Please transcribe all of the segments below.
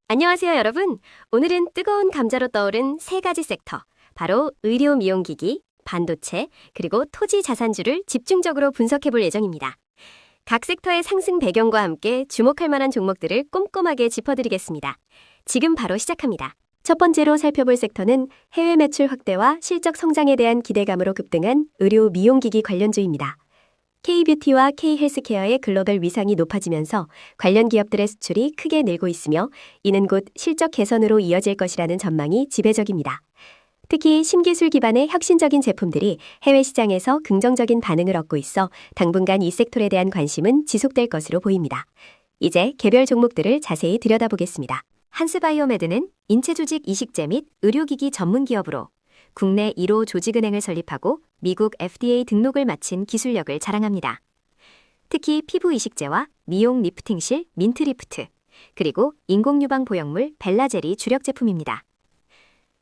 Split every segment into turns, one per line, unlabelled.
안녕하세요, 여러분. 오늘은 뜨거운 감자로 떠오른 세 가지 섹터, 바로 의료 미용기기, 반도체, 그리고 토지 자산주를 집중적으로 분석해 볼 예정입니다. 각 섹터의 상승 배경과 함께 주목할 만한 종목들을 꼼꼼하게 짚어드리겠습니다. 지금 바로 시작합니다. 첫 번째로 살펴볼 섹터는 해외 매출 확대와 실적 성장에 대한 기대감으로 급등한 의료 미용기기 관련주입니다. K뷰티와 K헬스케어의 글로벌 위상이 높아지면서 관련 기업들의 수출이 크게 늘고 있으며 이는 곧 실적 개선으로 이어질 것이라는 전망이 지배적입니다. 특히 신기술 기반의 혁신적인 제품들이 해외 시장에서 긍정적인 반응을 얻고 있어 당분간 이 섹tor에 대한 관심은 지속될 것으로 보입니다. 이제 개별 종목들을 자세히 들여다보겠습니다. 한스바이오메드는 인체조직 이식제 및 의료기기 전문 기업으로 국내 1호 조직은행을 설립하고 미국 FDA 등록을 마친 기술력을 자랑합니다. 특히 피부 이식제와 미용 리프팅실 민트리프트, 그리고 인공유방 보형물 벨라젤이 주력 제품입니다.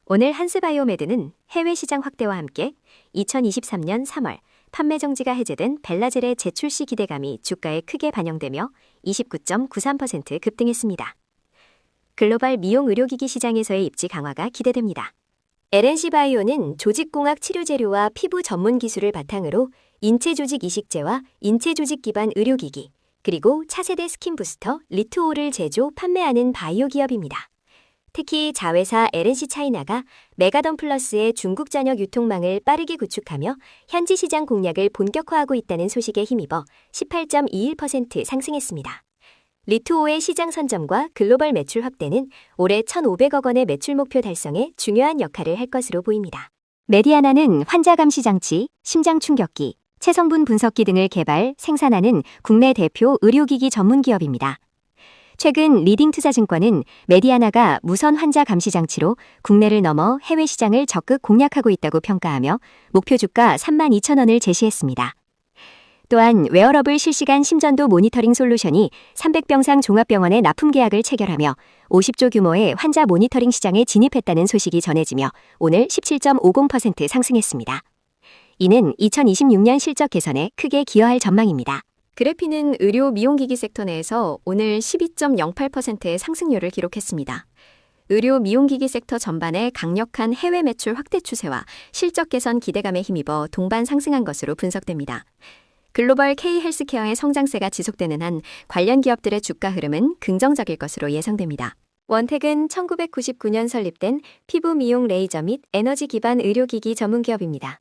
오늘 한스바이오메드는 해외 시장 확대와 함께 2023년 3월 판매 정지가 해제된 벨라젤의 재출시 기대감이 주가에 크게 반영되며 29.93% 급등했습니다. 글로벌 미용 의료기기 시장에서의 입지 강화가 기대됩니다. LNC바이오는 조직공학 치료재료와 피부 전문 기술을 바탕으로 인체조직 이식제와 인체조직 기반 의료기기, 그리고 차세대 스킨부스터 리투오를 제조, 판매하는 바이오 기업입니다. 특히 자회사 LNC차이나가 메가던 플러스의 중국 잔여 유통망을 빠르게 구축하며 현지 시장 공략을 본격화하고 있다는 소식에 힘입어 18.21% 상승했습니다. 리투오의 시장 선점과 글로벌 매출 확대는 올해 1,500억 원의 매출 목표 달성에 중요한 역할을 할 것으로 보입니다. 메디아나는 환자 감시 장치, 심장 충격기, 체성분 분석기 등을 개발, 생산하는 국내 대표 의료기기 전문 기업입니다. 최근 리딩투자증권은 메디아나가 무선 환자 감시 장치로 국내를 넘어 해외 시장을 적극 공략하고 있다고 평가하며 목표 주가 32,000원을 제시했습니다. 또한 웨어러블 실시간 심전도 모니터링 솔루션이 300병상 종합병원에 납품 계약을 체결하며 50조 규모의 환자 모니터링 시장에 진입했다는 소식이 전해지며 오늘 17.50% 상승했습니다. 이는 2026년 실적 개선에 크게 기여할 전망입니다. 그래피는 의료 미용기기 섹터 내에서 오늘 12.08%의 상승률을 기록했습니다. 의료 미용기기 섹터 전반의 강력한 해외 매출 확대 추세와 실적 개선 기대감에 힘입어 동반 상승한 것으로 분석됩니다. 글로벌 K헬스케어의 성장세가 지속되는 한 관련 기업들의 주가 흐름은 긍정적일 것으로 예상됩니다. 원택은 1999년 설립된 피부 미용 레이저 및 에너지 기반 의료기기 전문 기업입니다.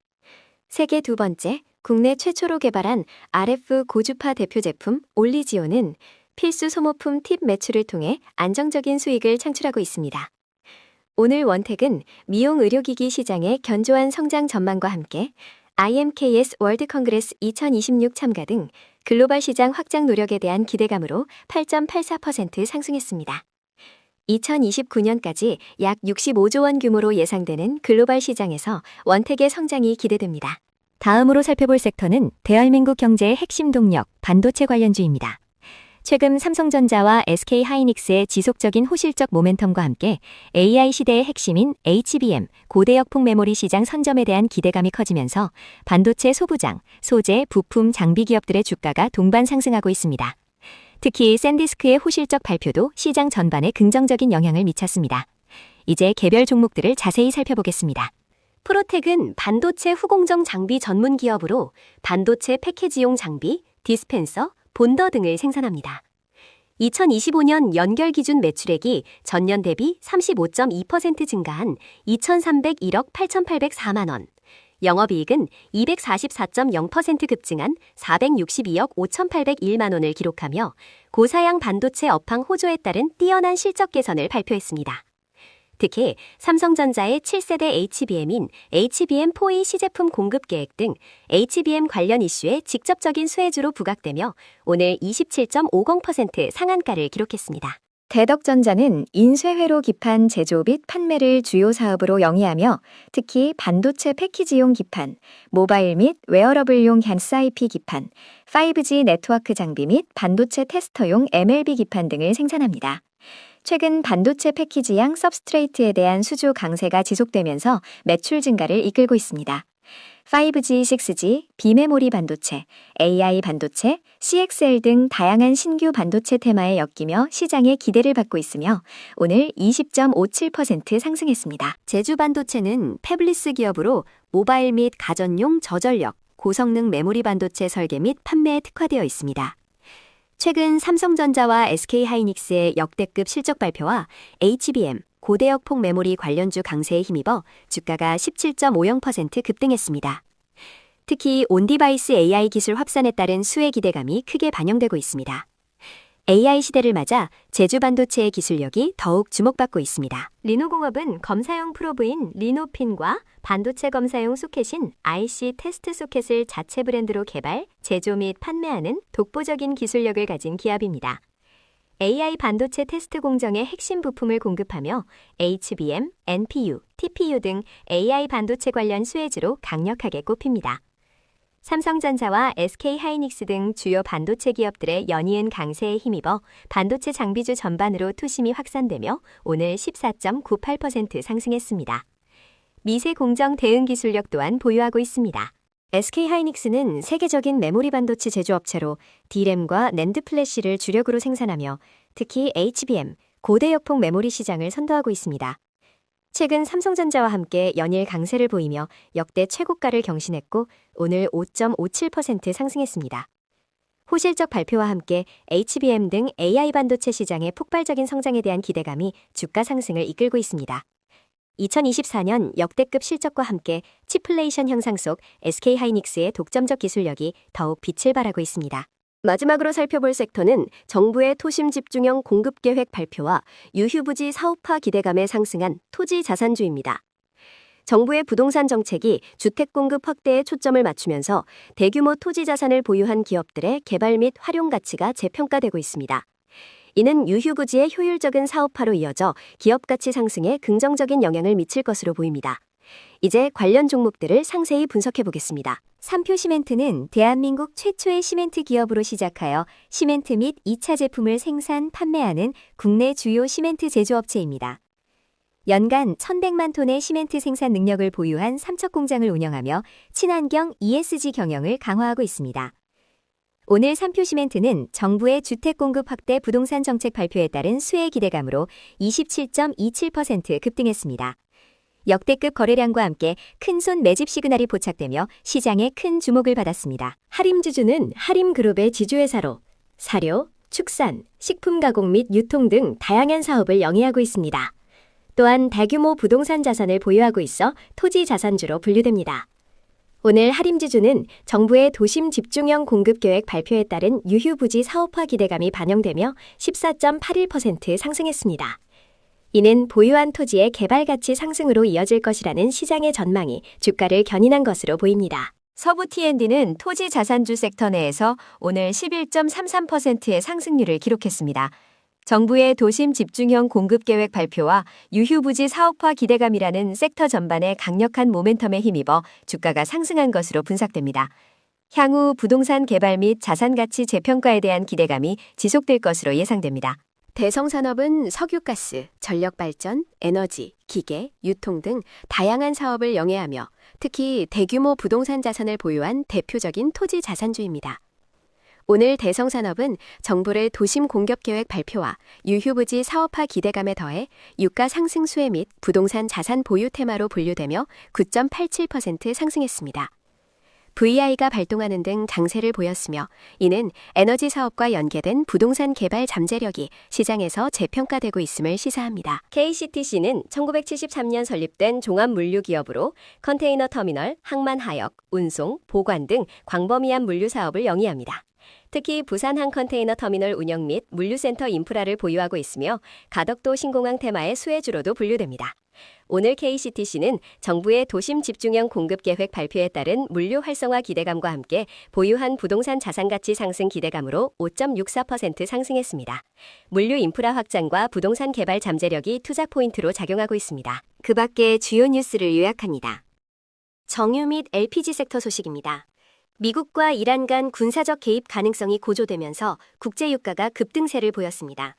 세계 두 번째, 국내 최초로 개발한 RF 고주파 대표 제품 올리지오는 필수 소모품 팁 매출을 통해 안정적인 수익을 창출하고 있습니다. 오늘 원택은 미용 의료기기 시장의 견조한 성장 전망과 함께 IMKS 월드 컨그레스 2026 참가 등 글로벌 시장 확장 노력에 대한 기대감으로 8.84% 상승했습니다. 2029년까지 약 65조 원 규모로 예상되는 글로벌 시장에서 원택의 성장이 기대됩니다. 다음으로 살펴볼 섹터는 대한민국 경제의 핵심 동력, 반도체 관련주입니다. 최근 삼성전자와 SK하이닉스의 지속적인 호실적 모멘텀과 함께 AI 시대의 핵심인 HBM, 고대역폭 메모리 시장 선점에 대한 기대감이 커지면서 반도체 소부장, 소재, 부품, 장비 기업들의 주가가 동반 상승하고 있습니다. 특히 샌디스크의 호실적 발표도 시장 전반에 긍정적인 영향을 미쳤습니다. 이제 개별 종목들을 자세히 살펴보겠습니다. 프로텍은 반도체 후공정 장비 전문 기업으로 반도체 패키지용 장비, 디스펜서, 본더 등을 생산합니다. 2025년 연결 기준 매출액이 전년 대비 35.2% 증가한 2,301억 8,804만 원, 영업이익은 244.0% 급증한 462억 5,801만 원을 기록하며 고사양 반도체 업황 호조에 따른 뛰어난 실적 개선을 발표했습니다. 특히 삼성전자의 7세대 HBM인 HBM4E 시제품 공급 계획 등 HBM 관련 이슈에 직접적인 수혜주로 부각되며 오늘 27.50% 상한가를 기록했습니다. 대덕전자는 인쇄회로 기판 제조 및 판매를 주요 사업으로 영위하며 특히 반도체 패키지용 기판, 모바일 및 웨어러블용 SiP 기판, 5G 네트워크 장비 및 반도체 테스터용 MLB 기판 등을 생산합니다. 최근 반도체 패키지양 서브스트레이트에 대한 수주 강세가 지속되면서 매출 증가를 이끌고 있습니다.
5G, 6G, 비메모리 반도체, AI 반도체, CXL 등 다양한 신규 반도체 테마에 엮이며 시장의 기대를 받고 있으며 오늘 20.57% 상승했습니다.
제주 반도체는 패블리스 기업으로 모바일 및 가전용 저전력, 고성능 메모리 반도체 설계 및 판매에 특화되어 있습니다. 최근 삼성전자와 SK하이닉스의 역대급 실적 발표와 HBM, 고대역 폭 메모리 관련주 강세에 힘입어 주가가 17.50% 급등했습니다. 특히 온디바이스 AI 기술 확산에 따른 수혜 기대감이 크게 반영되고 있습니다. AI 시대를 맞아 제주 반도체의 기술력이 더욱 주목받고 있습니다. 리노공업은 검사용 프로브인 리노핀과 반도체 검사용 소켓인 IC 테스트 소켓을 자체 브랜드로 개발, 제조 및 판매하는 독보적인 기술력을 가진 기업입니다. AI 반도체 테스트 공정의 핵심 부품을 공급하며 HBM, NPU, TPU 등 AI 반도체 관련 수혜주로 강력하게 꼽힙니다. 삼성전자와 SK하이닉스 등 주요 반도체 기업들의 연이은 강세에 힘입어 반도체 장비주 전반으로 투심이 확산되며 오늘 14.98% 상승했습니다. 미세 공정 대응 기술력 또한 보유하고 있습니다. SK하이닉스는 세계적인 메모리 반도체 제조업체로 D램과 낸드 플래시를 주력으로 생산하며 특히 HBM, 고대역폭 메모리 시장을 선도하고 있습니다. 최근 삼성전자와 함께 연일 강세를 보이며 역대 최고가를 경신했고 오늘 5.57% 상승했습니다. 호실적 발표와 함께 HBM 등 AI 반도체 시장의 폭발적인 성장에 대한 기대감이 주가 상승을 이끌고 있습니다. 2024년 역대급 실적과 함께 치플레이션 향상 속 SK하이닉스의 독점적 기술력이 더욱 빛을 발하고 있습니다. 마지막으로 살펴볼 섹터는 정부의 토심 집중형 공급 계획 발표와 유휴부지 사업화 기대감에 상승한 토지 자산주입니다. 정부의 부동산 정책이 주택 공급 확대에 초점을 맞추면서 대규모 토지 자산을 보유한 기업들의 개발 및 활용 가치가 재평가되고 있습니다. 이는 유휴부지의 효율적인 사업화로 이어져 기업 가치 상승에 긍정적인 영향을 미칠 것으로 보입니다. 이제 관련 종목들을 상세히 분석해 보겠습니다. 삼표시멘트는 대한민국 최초의 시멘트 기업으로 시작하여 시멘트 및 2차 제품을 생산, 판매하는 국내 주요 시멘트 제조업체입니다. 연간 1,100만 톤의 시멘트 생산 능력을 보유한 삼척 공장을 운영하며 친환경 ESG 경영을 강화하고 있습니다. 오늘 삼표시멘트는 정부의 주택 공급 확대 부동산 정책 발표에 따른 수혜 기대감으로 27.27% 급등했습니다. 역대급 거래량과 함께 큰손 매집 시그널이 포착되며 시장에 큰 주목을 받았습니다. 하림주주는 하림그룹의 지주회사로 사료, 축산, 식품 가공 및 유통 등 다양한 사업을 영위하고 있습니다. 또한 대규모 부동산 자산을 보유하고 있어 토지 자산주로 분류됩니다. 오늘 하림지주는 정부의 도심 집중형 공급 계획 발표에 따른 유휴부지 사업화 기대감이 반영되며 14.81% 상승했습니다. 이는 보유한 토지의 개발 가치 상승으로 이어질 것이라는 시장의 전망이 주가를 견인한 것으로 보입니다. 서부 T&D는 토지 자산주 섹터 내에서 오늘 11.33%의 상승률을 기록했습니다. 정부의 도심 집중형 공급 계획 발표와 유휴부지 사업화 기대감이라는 섹터 전반의 강력한 모멘텀에 힘입어 주가가 상승한 것으로 분석됩니다. 향후 부동산 개발 및 자산 가치 재평가에 대한 기대감이 지속될 것으로 예상됩니다. 대성산업은 석유가스, 전력발전, 에너지, 기계, 유통 등 다양한 사업을 영위하며 특히 대규모 부동산 자산을 보유한 대표적인 토지 자산주입니다. 오늘 대성산업은 정부의 도심 공급 계획 발표와 유휴부지 사업화 기대감에 더해 유가 상승 수혜 및 부동산 자산 보유 테마로 분류되며 9.87% 상승했습니다. VI가 발동하는 등 강세를 보였으며 이는 에너지 사업과 연계된 부동산 개발 잠재력이 시장에서 재평가되고 있음을 시사합니다. KCTC는 1973년 설립된 종합물류기업으로 컨테이너 터미널, 항만하역, 운송, 보관 등 광범위한 물류 사업을 영위합니다. 특히 부산 한 컨테이너 터미널 운영 및 물류센터 인프라를 보유하고 있으며 가덕도 신공항 테마의 수혜주로도 분류됩니다. 오늘 KCTC는 정부의 도심 집중형 공급 계획 발표에 따른 물류 활성화 기대감과 함께 보유한 부동산 자산 가치 상승 기대감으로 5.64% 상승했습니다. 물류 인프라 확장과 부동산 개발 잠재력이 투자 포인트로 작용하고 있습니다. 그 밖의 주요 뉴스를 요약합니다. 정유 및 LPG 섹터 소식입니다. 미국과 이란 간 군사적 개입 가능성이 고조되면서 국제 유가가 급등세를 보였습니다.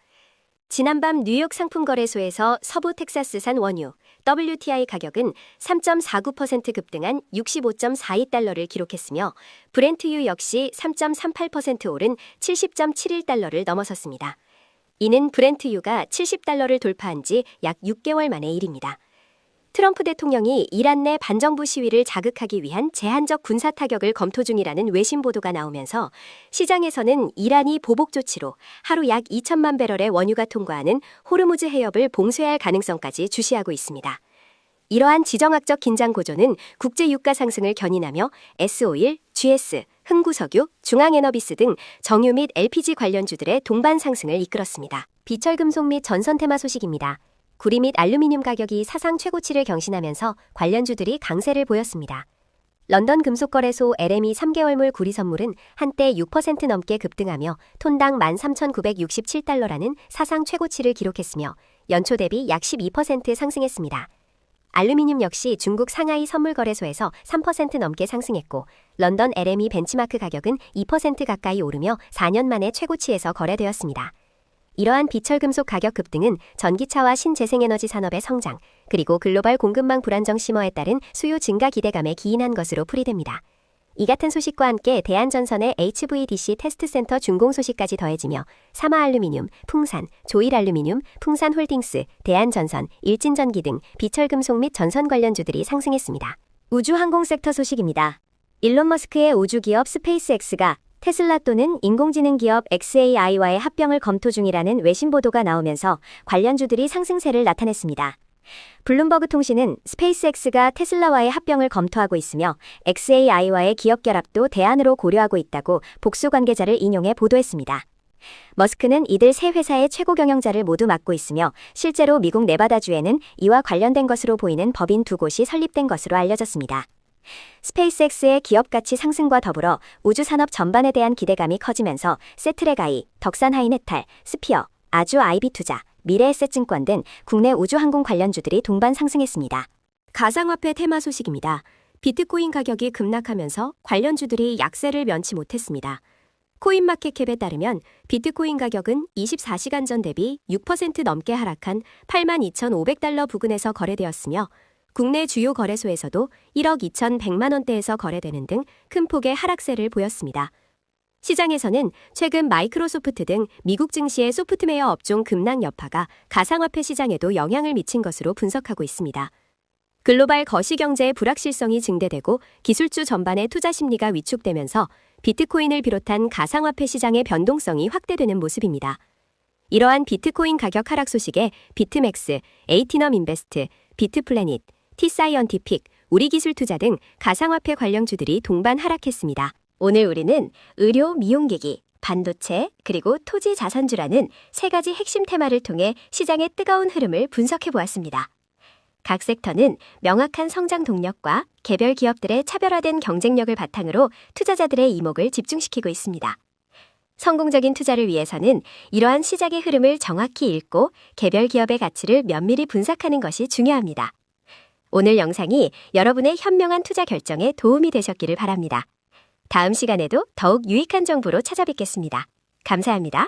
지난밤 뉴욕 상품거래소에서 서부 텍사스산 원유 WTI 가격은 3.49% 급등한 65.42달러를 기록했으며 브렌트유 역시 3.38% 오른 70.71달러를 넘어섰습니다. 이는 브렌트유가 70달러를 돌파한 지 약 6개월 만의 일입니다. 트럼프 대통령이 이란 내 반정부 시위를 자극하기 위한 제한적 군사 타격을 검토 중이라는 외신 보도가 나오면서 시장에서는 이란이 보복 조치로 하루 약 2천만 배럴의 원유가 통과하는 호르무즈 해협을 봉쇄할 가능성까지 주시하고 있습니다. 이러한 지정학적 긴장 고조는 국제 유가 상승을 견인하며 S-오일, GS, 흥구석유, 중앙에너비스 등 정유 및 LPG 관련주들의 동반 상승을 이끌었습니다. 비철금속 및 전선 테마 소식입니다. 구리 및 알루미늄 가격이 사상 최고치를 경신하면서 관련주들이 강세를 보였습니다. 런던 금속거래소 LME 3개월물 구리 선물은 한때 6% 넘게 급등하며 톤당 13,967달러라는 사상 최고치를 기록했으며 연초 대비 약 12% 상승했습니다. 알루미늄 역시 중국 상하이 선물거래소에서 3% 넘게 상승했고 런던 LME 벤치마크 가격은 2% 가까이 오르며 4년 만에 최고치에서 거래되었습니다. 이러한 비철금속 가격 급등은 전기차와 신재생에너지 산업의 성장, 그리고 글로벌 공급망 불안정 심화에 따른 수요 증가 기대감에 기인한 것으로 풀이됩니다. 이 같은 소식과 함께 대한전선의 HVDC 테스트센터 준공 소식까지 더해지며 사마알루미늄, 풍산, 조일알루미늄, 풍산홀딩스, 대한전선, 일진전기 등 비철금속 및 전선 관련주들이 상승했습니다. 우주항공 섹터 소식입니다. 일론 머스크의 우주기업 스페이스X가 테슬라 또는 인공지능 기업 xAI와의 합병을 검토 중이라는 외신 보도가 나오면서 관련주들이 상승세를 나타냈습니다. 블룸버그 통신은 스페이스X가 테슬라와의 합병을 검토하고 있으며 xAI와의 기업 결합도 대안으로 고려하고 있다고 복수 관계자를 인용해 보도했습니다. 머스크는 이들 세 회사의 최고 경영자를 모두 맡고 있으며 실제로 미국 네바다주에는 이와 관련된 것으로 보이는 법인 2곳이 설립된 것으로 알려졌습니다. 스페이스X의 기업 가치 상승과 더불어 우주산업 전반에 대한 기대감이 커지면서 세트레가이, 덕산하이네탈, 스피어, 아주 아이비투자, 미래에셋증권 등 국내 우주항공 관련주들이 동반 상승했습니다. 가상화폐 테마 소식입니다. 비트코인 가격이 급락하면서 관련주들이 약세를 면치 못했습니다. 코인마켓캡에 따르면 비트코인 가격은 24시간 전 대비 6% 넘게 하락한 82,500달러 부근에서 거래되었으며 국내 주요 거래소에서도 1억 2,100만 원대에서 거래되는 등 큰 폭의 하락세를 보였습니다. 시장에서는 최근 마이크로소프트 등 미국 증시의 소프트웨어 업종 급락 여파가 가상화폐 시장에도 영향을 미친 것으로 분석하고 있습니다. 글로벌 거시경제의 불확실성이 증대되고 기술주 전반의 투자 심리가 위축되면서 비트코인을 비롯한 가상화폐 시장의 변동성이 확대되는 모습입니다. 이러한 비트코인 가격 하락 소식에 비트맥스, 에이티넘 인베스트, 비트플래닛, T사이언티픽, 우리기술투자 등 가상화폐 관련주들이 동반 하락했습니다. 오늘 우리는 의료 미용기기, 반도체, 그리고 토지 자산주라는 세 가지 핵심 테마를 통해 시장의 뜨거운 흐름을 분석해 보았습니다. 각 섹터는 명확한 성장 동력과 개별 기업들의 차별화된 경쟁력을 바탕으로 투자자들의 이목을 집중시키고 있습니다. 성공적인 투자를 위해서는 이러한 시장의 흐름을 정확히 읽고 개별 기업의 가치를 면밀히 분석하는 것이 중요합니다. 오늘 영상이 여러분의 현명한 투자 결정에 도움이 되셨기를 바랍니다. 다음 시간에도 더욱 유익한 정보로 찾아뵙겠습니다. 감사합니다.